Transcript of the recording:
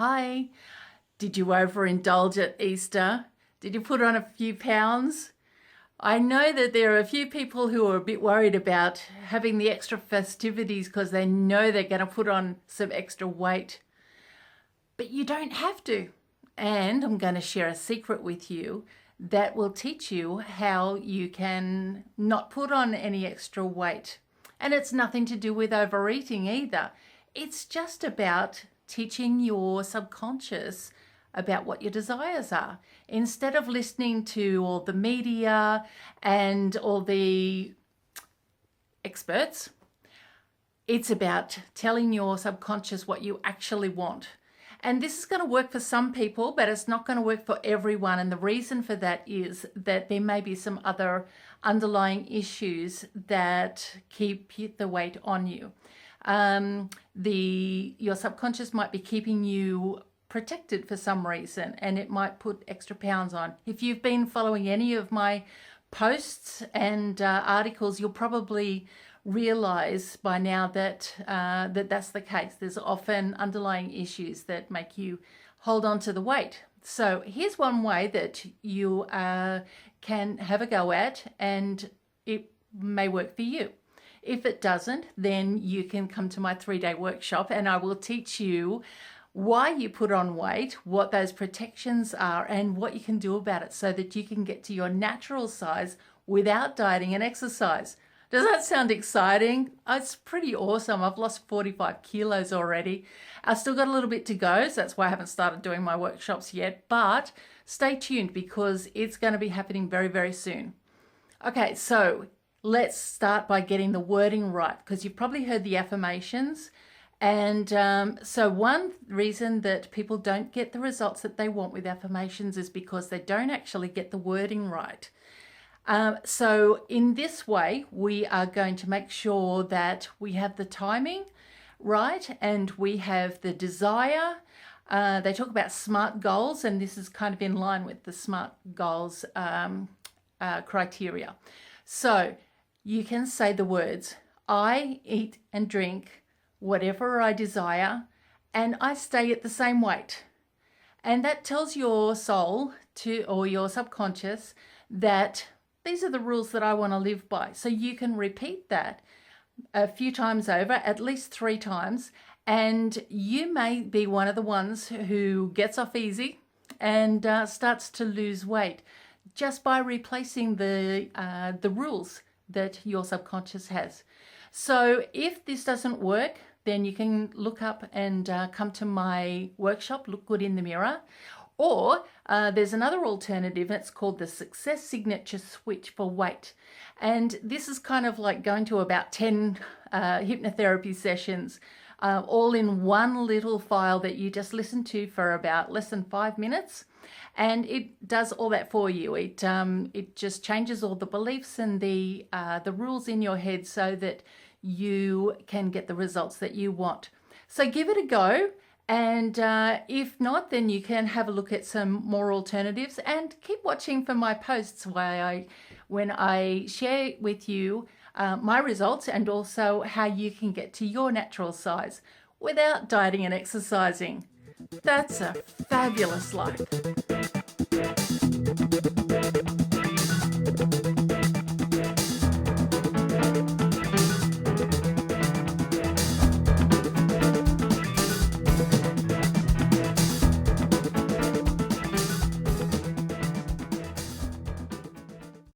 Hi, did you overindulge at Easter? Did you put on a few pounds? I know that there are a few people who are a bit worried about having the extra festivities because they know they're going to put on some extra weight. But you don't have to. And I'm going to share a secret with you that will teach you how you can not put on any extra weight. And it's nothing to do with overeating either. It's just about teaching your subconscious about what your desires are. Instead of listening to all the media and all the experts, it's about telling your subconscious what you actually want. And this is going to work for some people, but it's not going to work for everyone. And the reason for that is that there may be some other underlying issues that keep the weight on you. Your subconscious might be keeping you protected for some reason, and it might put extra pounds on. If you've been following any of my posts and articles, you'll probably realize by now that that's the case. There's often underlying issues that make you hold on to the weight. So here's one way that you can have a go at, and it may work for you. If it doesn't, then you can come to my 3-day workshop and I will teach you why you put on weight, what those protections are, and what you can do about it so that you can get to your natural size without dieting and exercise. Does that sound exciting? It's pretty awesome. I've lost 45 kilos already. I've still got a little bit to go, so that's why I haven't started doing my workshops yet, but stay tuned because it's going to be happening very, very soon. Okay, so let's start by getting the wording right, because you've probably heard the affirmations. And so one reason that people don't get the results that they want with affirmations is because they don't actually get the wording right. So in this way, we are going to make sure that we have the timing right and we have the desire. They talk about SMART goals, and this is kind of in line with the SMART goals criteria. So you can say the words, I eat and drink whatever I desire, and I stay at the same weight. And that tells your soul or your subconscious that these are the rules that I want to live by. So you can repeat that a few times over, at least 3 times, and you may be one of the ones who gets off easy and starts to lose weight just by replacing the rules that your subconscious has. So if this doesn't work, then you can look up and come to my workshop, Look Good in the Mirror. Or there's another alternative, it's called the Success Signature Switch for Weight. And this is kind of like going to about 10 hypnotherapy sessions, all in one little file that you just listen to for about less than 5 minutes. And it does all that for you. It just changes all the beliefs and the rules in your head so that you can get the results that you want. So give it a go. And if not, then you can have a look at some more alternatives and keep watching for my posts when I share with you my results and also how you can get to your natural size without dieting and exercising. That's a fabulous life.